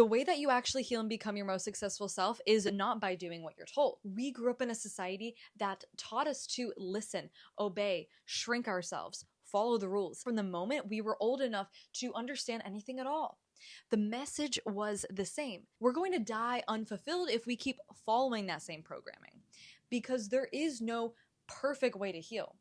The way that you actually heal and become your most successful self is not by doing what you're told. We grew up in a society that taught us to listen, obey, shrink ourselves, follow the rules from the moment we were old enough to understand anything at all. The message was the same. We're going to die unfulfilled if we keep following that same programming, because there is no perfect way to heal.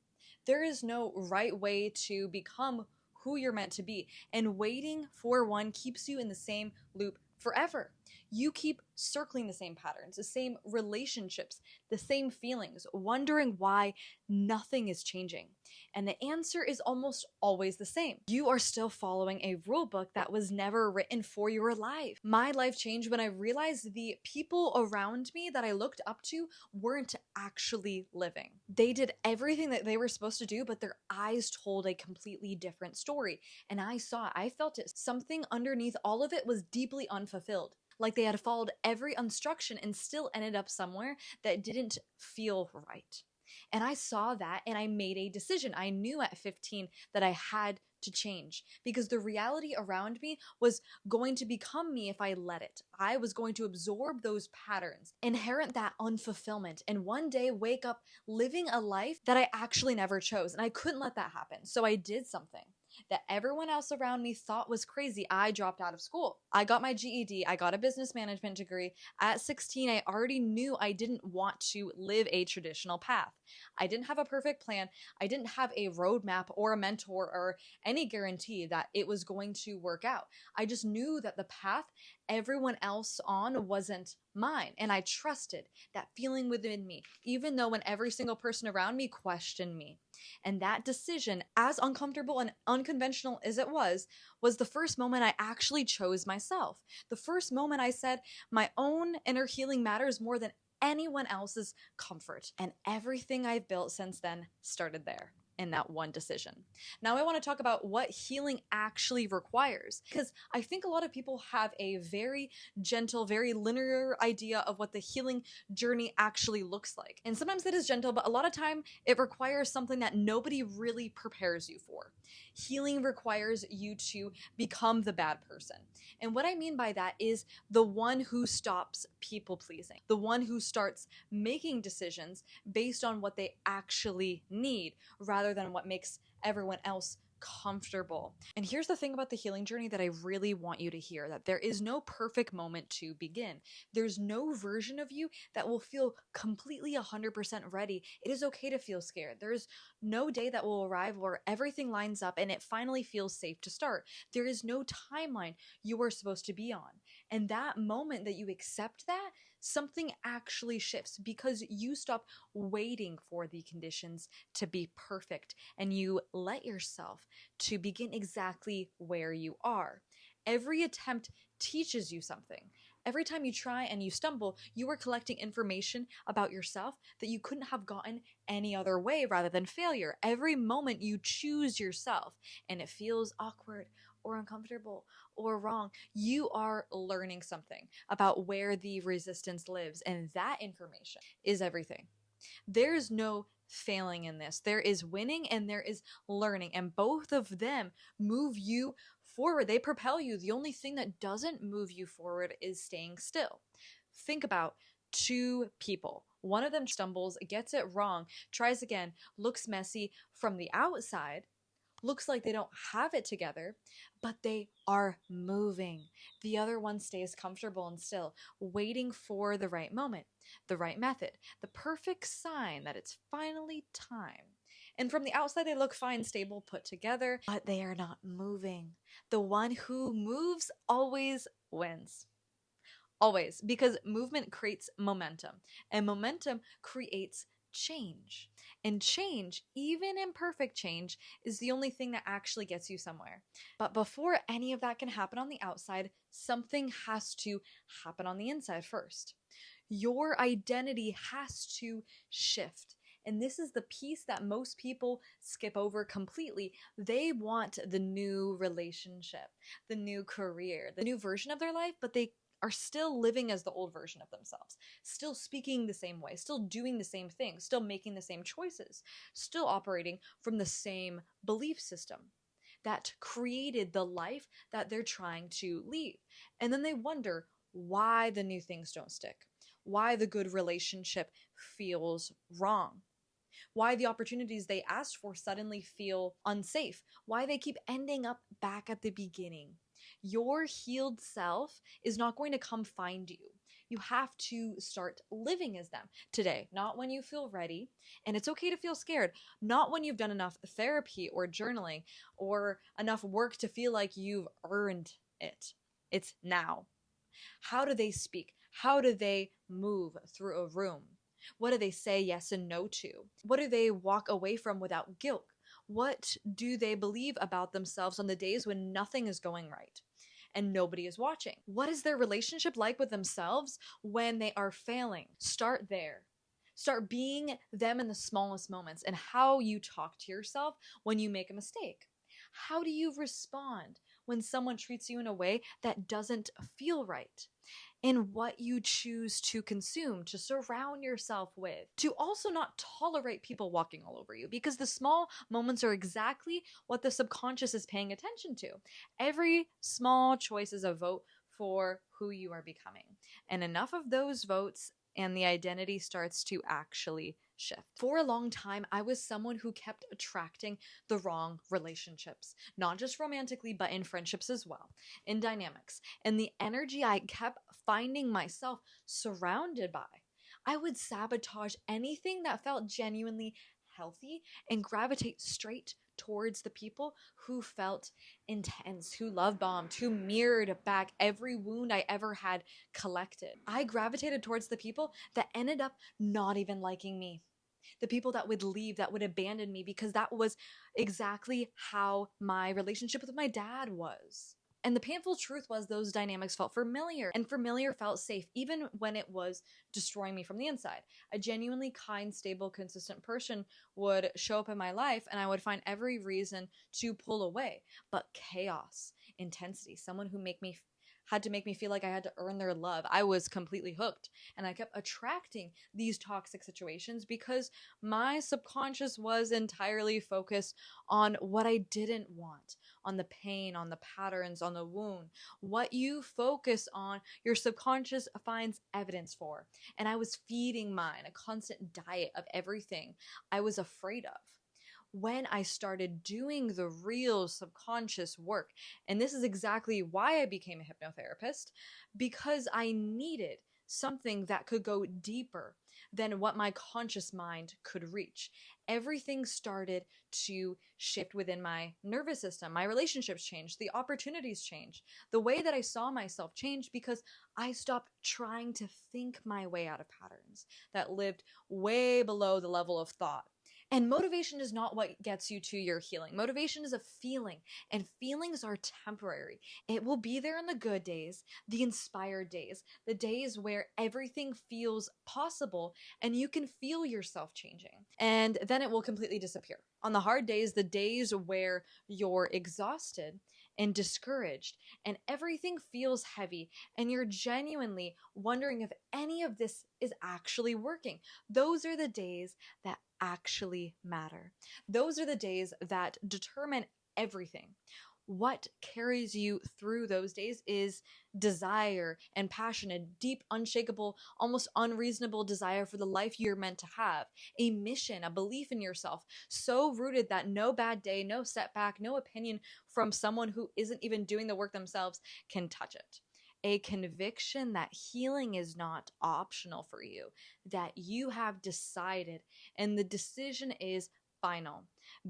There is no right way to become who you're meant to be, and waiting for one keeps you in the same loop forever. You keep circling the same patterns, the same relationships, the same feelings, wondering why nothing is changing. And the answer is almost always the same. You are still following a rule book that was never written for your life. My life changed when I realized the people around me that I looked up to weren't actually living. They did everything that they were supposed to do, but their eyes told a completely different story. And I saw it, I felt it. Something underneath all of it was deeply unfulfilled. Like they had followed every instruction and still ended up somewhere that didn't feel right. And I saw that and I made a decision. I knew at 15 that I had to change, because the reality around me was going to become me if I let it. I was going to absorb those patterns, inherit that unfulfillment, and one day wake up living a life that I actually never chose. And I couldn't let that happen. So I did something that everyone else around me thought was crazy. I dropped out of school. I got my GED. I got a business management degree. At 16, I already knew I didn't want to live a traditional path. I didn't have a perfect plan. I didn't have a roadmap or a mentor or any guarantee that it was going to work out. I just knew that the path everyone else on wasn't mine. And I trusted that feeling within me, even though when every single person around me questioned me. And that decision, as uncomfortable and unconventional as it was the first moment I actually chose myself. The first moment I said, my own inner healing matters more than anyone else's comfort. And everything I've built since then started there, in that one decision. Now I want to talk about what healing actually requires, because I think a lot of people have a very gentle, very linear idea of what the healing journey actually looks like. And sometimes it is gentle, but a lot of time it requires something that nobody really prepares you for. Healing requires you to become the bad person. And what I mean by that is the one who stops people pleasing, the one who starts making decisions based on what they actually need rather than what makes everyone else comfortable. And here's the thing about the healing journey that I really want you to hear, that there is no perfect moment to begin. There's no version of you that will feel completely 100% ready. It is okay to feel scared. There's no day that will arrive where everything lines up and it finally feels safe to start. There is no timeline you are supposed to be on. And that moment that you accept that, something actually shifts, because you stop waiting for the conditions to be perfect and you let yourself to begin exactly where you are. Every attempt teaches you something. Every time you try and you stumble, you are collecting information about yourself that you couldn't have gotten any other way rather than failure. Every moment you choose yourself and it feels awkward or uncomfortable or wrong, you are learning something about where the resistance lives, and that information is everything. There's no failing in this. There is winning and there is learning, and both of them move you forward. They propel you. The only thing that doesn't move you forward is staying still. Think about two people. One of them stumbles, gets it wrong, tries again, looks messy from the outside, looks like they don't have it together, but they are moving. The other one stays comfortable and still, waiting for the right moment, the right method, the perfect sign that it's finally time. And from the outside, they look fine, stable, put together, but they are not moving. The one who moves always wins. Always, because movement creates momentum, and momentum creates change. And change, even imperfect change, is the only thing that actually gets you somewhere. But before any of that can happen on the outside, something has to happen on the inside first. Your identity has to shift. And this is the piece that most people skip over completely. They want the new relationship, the new career, the new version of their life, but they are still living as the old version of themselves, still speaking the same way, still doing the same things, still making the same choices, still operating from the same belief system. that created the life that they're trying to lead. And then they wonder why the new things don't stick, why the good relationship feels wrong, why the opportunities they asked for suddenly feel unsafe, why they keep ending up back at the beginning. Your healed self is not going to come find you. You have to start living as them today, not when you feel ready. And it's okay to feel scared, not when you've done enough therapy or journaling or enough work to feel like you've earned it. It's now. How do they speak? How do they move through a room? What do they say yes and no to? What do they walk away from without guilt? What do they believe about themselves on the days when nothing is going right and nobody is watching? What is their relationship like with themselves when they are failing? Start there. Start being them in the smallest moments and how you talk to yourself when you make a mistake. How do you respond when someone treats you in a way that doesn't feel right? And what you choose to consume, to surround yourself with, to also not tolerate people walking all over you, because the small moments are exactly what the subconscious is paying attention to. Every small choice is a vote for who you are becoming. And enough of those votes and the identity starts to actually shift. For a long time, I was someone who kept attracting the wrong relationships, not just romantically, but in friendships as well, in dynamics. And the energy I kept finding myself surrounded by, I would sabotage anything that felt genuinely healthy and gravitate straight towards the people who felt intense, who love bombed, who mirrored back every wound I ever had collected. I gravitated towards the people that ended up not even liking me. The people that would leave, that would abandon me, because that was exactly how my relationship with my dad was. And the painful truth was those dynamics felt familiar, and familiar felt safe, even when it was destroying me from the inside. A genuinely kind, stable, consistent person would show up in my life, and I would find every reason to pull away. But chaos, intensity, someone who had to make me feel like I had to earn their love. I was completely hooked, and I kept attracting these toxic situations because my subconscious was entirely focused on what I didn't want, on the pain, on the patterns, on the wound. What you focus on, your subconscious finds evidence for. And I was feeding mine a constant diet of everything I was afraid of. When I started doing the real subconscious work, and this is exactly why I became a hypnotherapist, because I needed something that could go deeper than what my conscious mind could reach. Everything started to shift within my nervous system. My relationships changed. The opportunities changed. The way that I saw myself changed because I stopped trying to think my way out of patterns that lived way below the level of thought. And motivation is not what gets you to your healing. Motivation is a feeling, and feelings are temporary. It will be there in the good days, the inspired days, the days where everything feels possible and you can feel yourself changing. And then it will completely disappear. On the hard days, the days where you're exhausted and discouraged and everything feels heavy and you're genuinely wondering if any of this is actually working, those are the days that actually matter. Those are the days that determine everything. What carries you through those days is desire and passion, a deep, unshakable, almost unreasonable desire for the life you're meant to have, a mission, a belief in yourself, so rooted that no bad day, no setback, no opinion from someone who isn't even doing the work themselves can touch it. A conviction that healing is not optional for you, that you have decided, and the decision is final.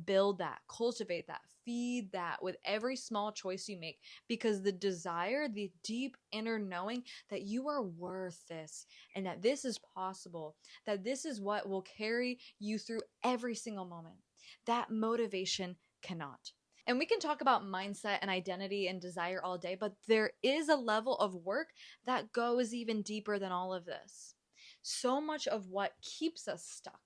Build that, cultivate that, feed that with every small choice you make, because the desire, the deep inner knowing that you are worth this and that this is possible, that this is what will carry you through every single moment, that motivation cannot. And we can talk about mindset and identity and desire all day, but there is a level of work that goes even deeper than all of this. So much of what keeps us stuck,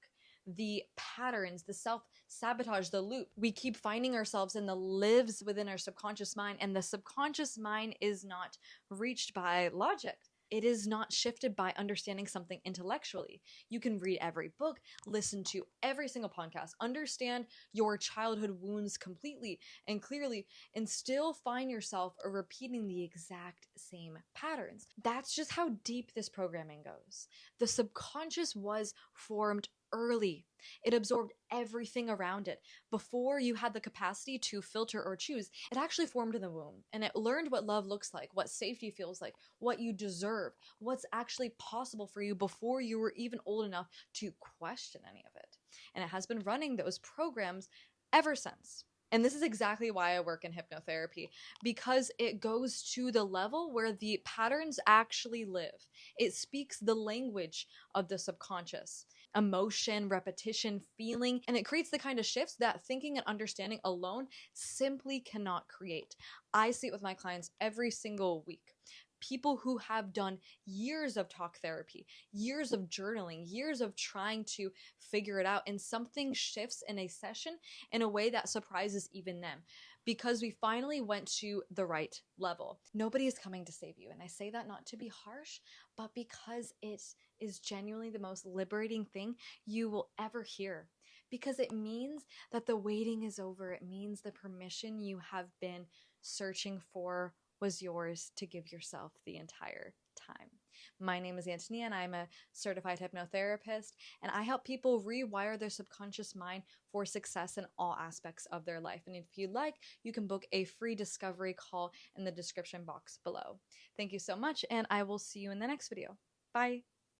the patterns, the self-sabotage, the loop, we keep finding ourselves in, the lives within our subconscious mind, and the subconscious mind is not reached by logic. It is not shifted by understanding something intellectually. You can read every book, listen to every single podcast, understand your childhood wounds completely and clearly, and still find yourself repeating the exact same patterns. That's just how deep this programming goes. The subconscious was formed early. It absorbed everything around it. Before you had the capacity to filter or choose, it actually formed in the womb, and it learned what love looks like, what safety feels like, what you deserve, what's actually possible for you before you were even old enough to question any of it. And it has been running those programs ever since. And this is exactly why I work in hypnotherapy, because it goes to the level where the patterns actually live. It speaks the language of the subconscious, emotion, repetition, feeling, and it creates the kind of shifts that thinking and understanding alone simply cannot create. I see it with my clients every single week. People who have done years of talk therapy, years of journaling, years of trying to figure it out, and something shifts in a session in a way that surprises even them because we finally went to the right level. Nobody is coming to save you. And I say that not to be harsh, but because it is genuinely the most liberating thing you will ever hear. Because it means that the waiting is over. It means the permission you have been searching for was yours to give yourself the entire time. My name is Antonia, and I'm a certified hypnotherapist, and I help people rewire their subconscious mind for success in all aspects of their life. And if you'd like, you can book a free discovery call in the description box below. Thank you so much, and I will see you in the next video. Bye.